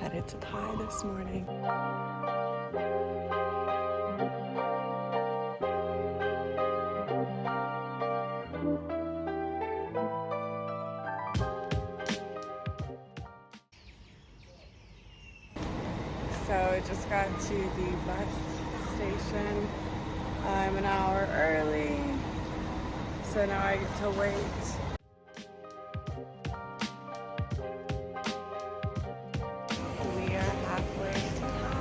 headed to Thai this morning. So I just got to the bus station. I'm an hour early, so now I get to wait. We are halfway to Thai.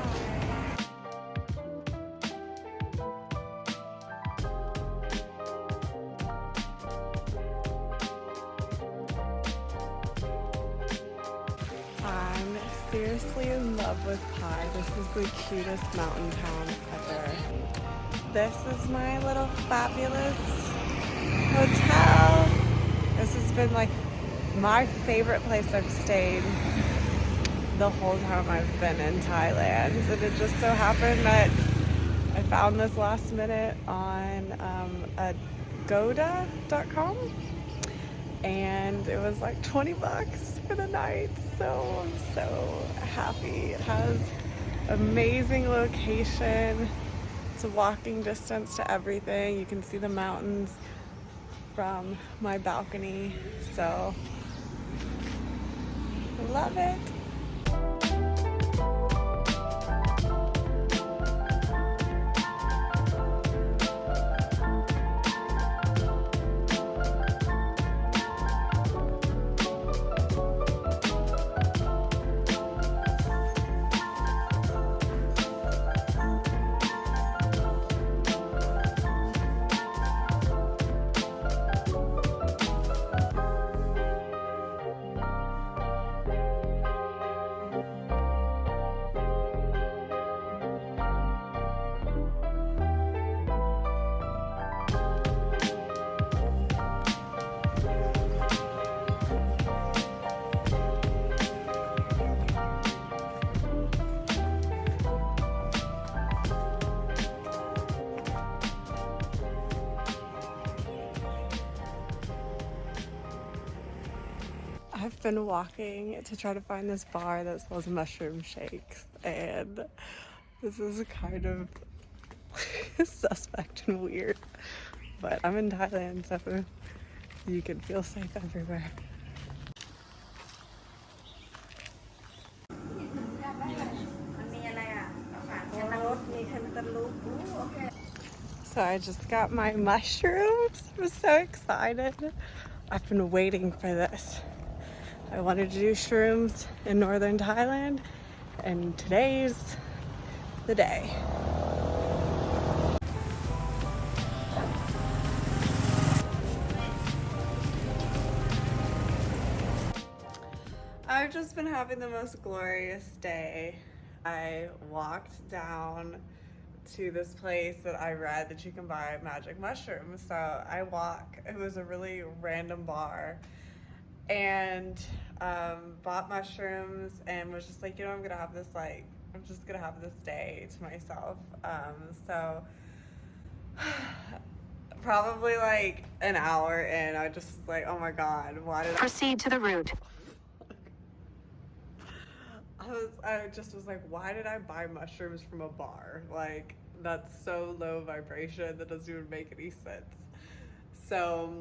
I'm seriously in love with Pai. This is the cutest mountain town ever. This is my little fabulous hotel. This has been like my favorite place I've stayed the whole time I've been in Thailand. And it just so happened that I found this last minute on agoda.com, and it was like 20 bucks for the night. So I'm so happy. It has amazing location. It's a walking distance to everything. You can see the mountains from my balcony. So I love it. I've been walking to try to find this bar that sells mushroom shakes, and this is kind of suspect and weird, but I'm in Thailand, so you can feel safe everywhere. So I just got my mushrooms. I'm so excited. I've been waiting for this. I wanted to do shrooms in northern Thailand, and today's the day. I've just been having the most glorious day. I walked down to this place that I read that you can buy magic mushrooms. So I walk, it was a really random bar, and bought mushrooms and was just like, you know, I'm just gonna have this day to myself. So probably like an hour in, I just was like, oh my God, why did I proceed to the route? I just was like, why did I buy mushrooms from a bar? Like, that's so low vibration, that doesn't even make any sense. So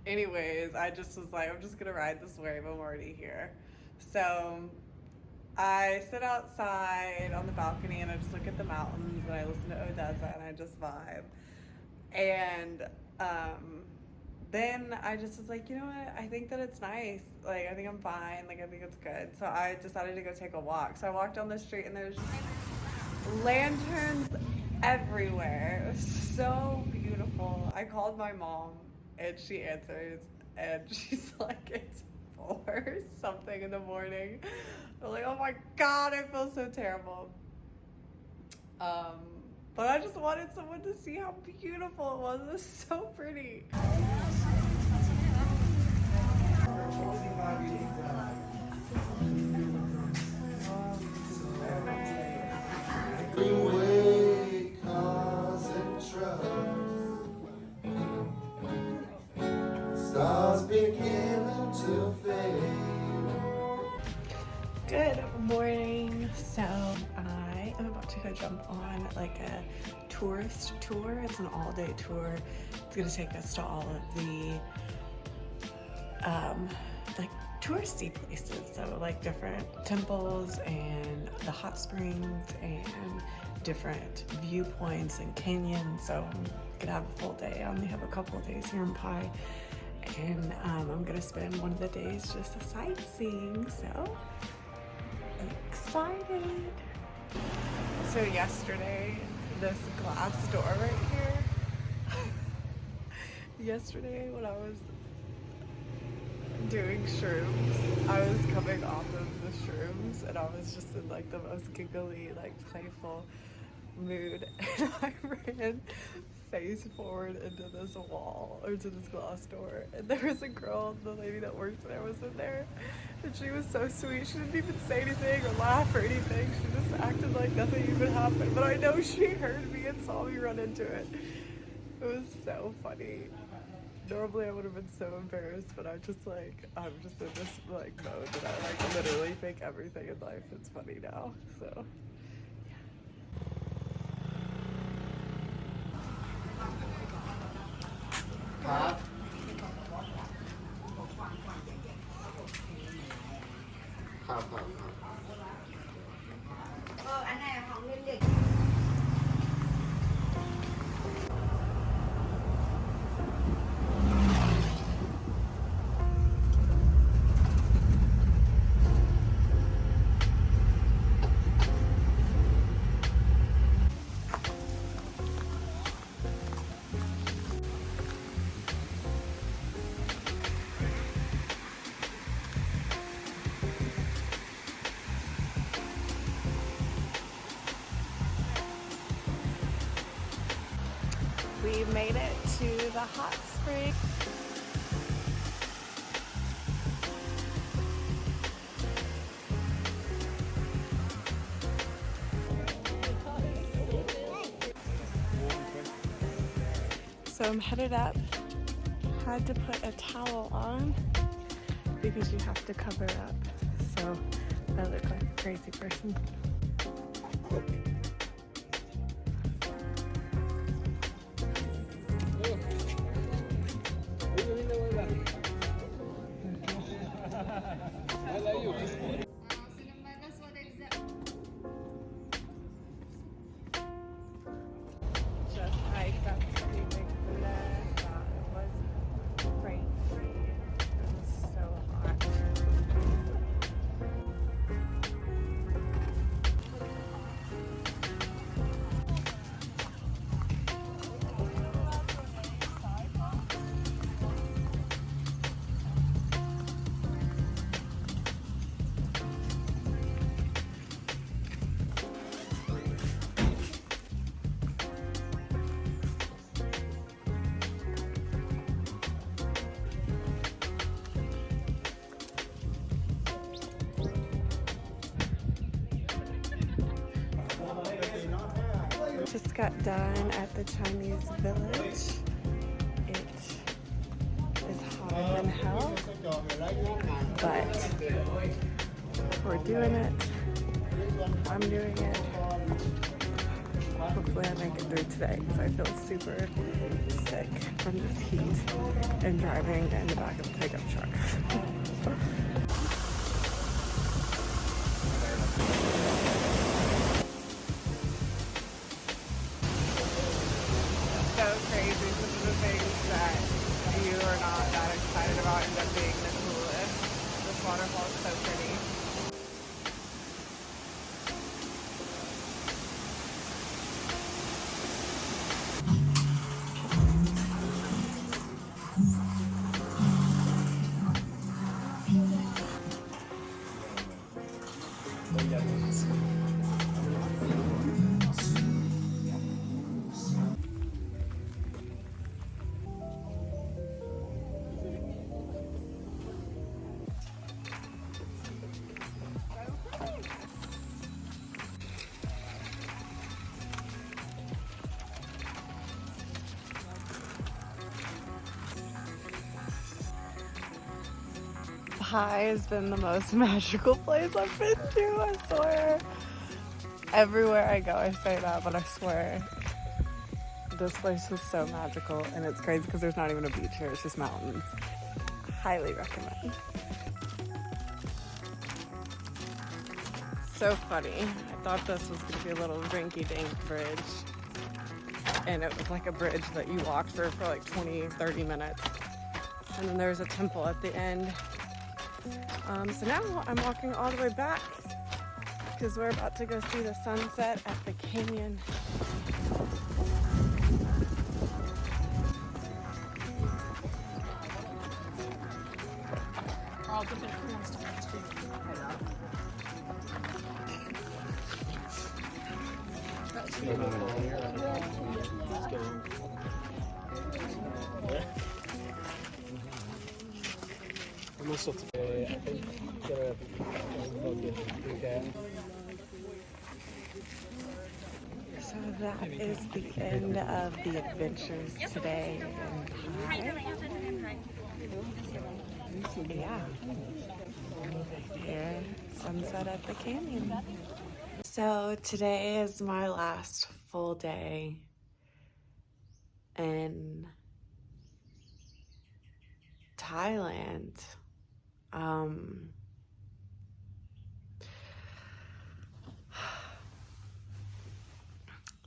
anyways, I just was like, I'm just gonna ride this wave, I'm already here. So I sit outside on the balcony and I just look at the mountains and I listen to Odessa and I just vibe. And then I just was like, you know what, I think that it's nice. Like, I think I'm fine, like I think it's good. So I decided to go take a walk. So I walked down the street and there's just lanterns everywhere. It was so beautiful. I called my mom and she answers and she's like, it's 4 something in the morning. I'm like, oh my God, I feel so terrible. But I just wanted someone to see how beautiful it was. It was so pretty. Good morning. So I am about to go jump on like a tourist tour. It's an all-day tour. It's gonna take us to all of the like touristy places. So like different temples and the hot springs and different viewpoints and canyons. So I'm gonna have a full day. I only have a couple of days here in Pai. And I'm gonna spend one of the days just sightseeing, so excited. So yesterday, this glass door right here, yesterday when I was doing shrooms, I was coming off of the shrooms and I was just in like the most giggly, like playful mood, and I ran face forward into this wall or to this glass door, and there was a girl, the lady that worked there was in there, and she was so sweet. She didn't even say anything or laugh or anything. She just acted like nothing even happened, but I know she heard me and saw me run into it. It was so funny. Normally I would have been so embarrassed, but I'm just in this like mode that I like literally think everything in life is funny now, soครับครับครับ อันไหนของเด็ก we made it to the hot spring. So I'm headed up. Had to put a towel on because you have to cover up. So I look like a crazy person. Just hiked up to the big Buddha. It was crazy. It was so hot. Just got done at the Chinese village. It is hotter than hell, but we're doing it. I'm doing it. Hopefully I make it through today because I feel super sick from this heat and driving in the back of a pickup truck. So crazy. Some of the things that you are not that excited about end up being the coolest. This waterfall is so pretty. Pai has been the most magical place I've been to, I swear. Everywhere I go, I say that, but I swear, this place is so magical, and it's crazy because there's not even a beach here, it's just mountains. Highly recommend. So funny. I thought this was going to be a little rinky-dink bridge, and it was like a bridge that you walked through for like 20-30 minutes, and then there's a temple at the end. So now I'm walking all the way back because we're about to go see the sunset at the canyon. So that is the end of the adventures today in Pai. Yeah. Here, sunset at the canyon. So today is my last full day in Thailand.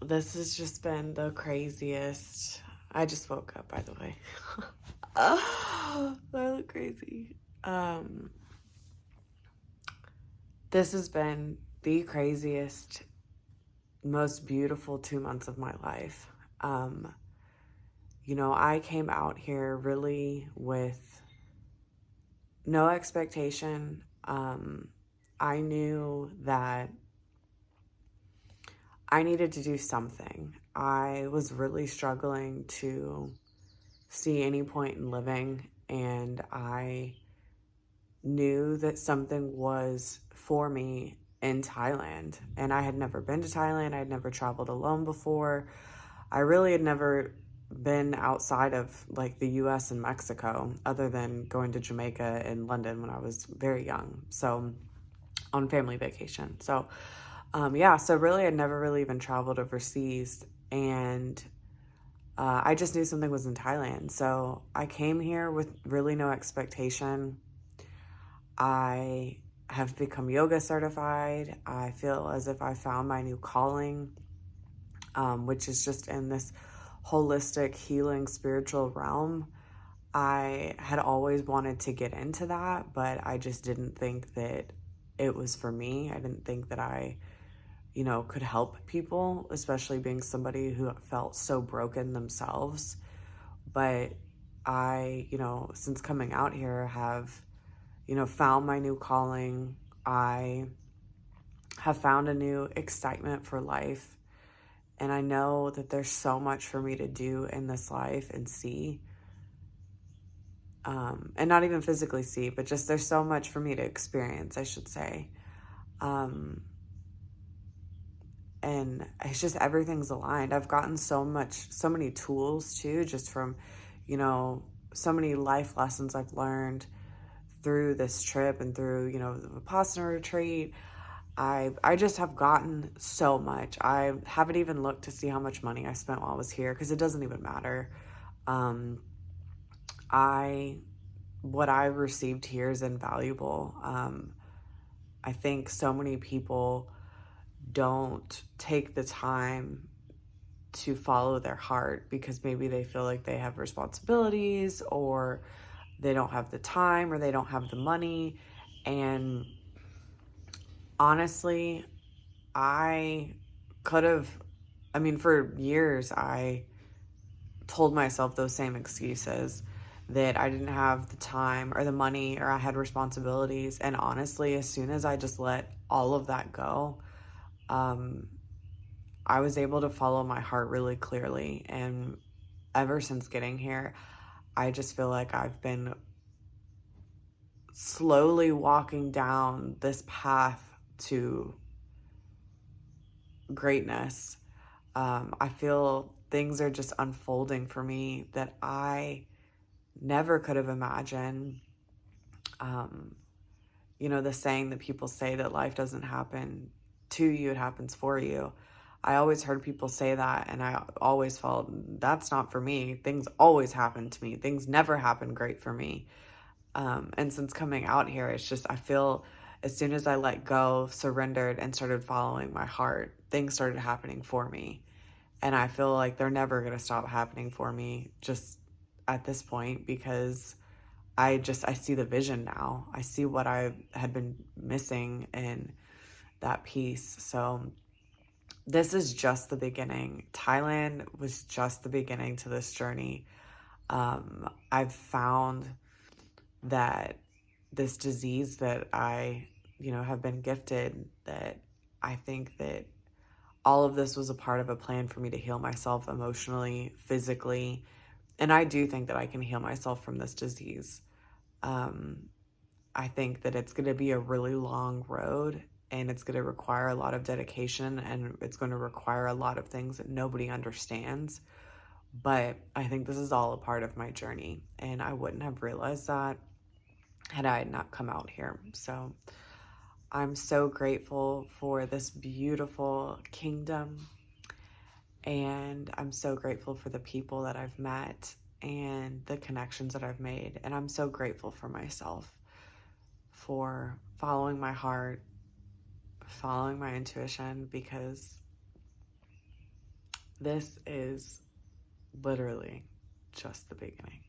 This has just been the craziest. I just woke up, by the way. I look crazy. This has been the craziest, most beautiful 2 months of my life. You know, I came out here really with no expectation. I knew that I needed to do something. I was really struggling to see any point in living, and I knew that something was for me in Thailand. And I had never been to Thailand. I had never traveled alone before. I really had never been outside of like the US and Mexico, other than going to Jamaica and London when I was very young. So on family vacation. So yeah, so really I'd never really even traveled overseas, and I just knew something was in Thailand. So I came here with really no expectation. I have become yoga certified. I feel as if I found my new calling, which is just in this holistic, healing, spiritual realm. I had always wanted to get into that, but I just didn't think that it was for me. I didn't think that I, you know, could help people, especially being somebody who felt so broken themselves. But I, you know, since coming out here, have, you know, found my new calling. I have found a new excitement for life. And I know that there's so much for me to do in this life and see. And not even physically see, but just there's so much for me to experience, I should say. And it's just everything's aligned. I've gotten so many tools too, just from, you know, so many life lessons I've learned through this trip and through, you know, the Vipassana retreat. I just have gotten so much. I haven't even looked to see how much money I spent while I was here, because it doesn't even matter. What I received here is invaluable. I think so many people don't take the time to follow their heart because maybe they feel like they have responsibilities, or they don't have the time, or they don't have the money. And honestly, I could have, for years, I told myself those same excuses, that I didn't have the time or the money, or I had responsibilities. And honestly, as soon as I just let all of that go, I was able to follow my heart really clearly. And ever since getting here, I just feel like I've been slowly walking down this path to greatness. I feel things are just unfolding for me that I never could have imagined. You know, the saying that people say that life doesn't happen to you, it happens for you. I always heard people say that, and I always felt that's not for me. Things always happen to me. Things never happen great for me. And since coming out here, it's just, I feel as soon as I let go, surrendered, and started following my heart, things started happening for me. And I feel like they're never going to stop happening for me just at this point, because I see the vision now. I see what I had been missing in that piece. So this is just the beginning. Thailand was just the beginning to this journey. I've found that this disease that I, have been gifted, that I think that all of this was a part of a plan for me to heal myself emotionally, physically. And I do think that I can heal myself from this disease. I think that it's going to be a really long road, and it's going to require a lot of dedication, and it's going to require a lot of things that nobody understands. But I think this is all a part of my journey, and I wouldn't have realized that had I not come out here. So I'm so grateful for this beautiful kingdom, and I'm so grateful for the people that I've met and the connections that I've made. And I'm so grateful for myself, for following my heart, following my intuition, because this is literally just the beginning.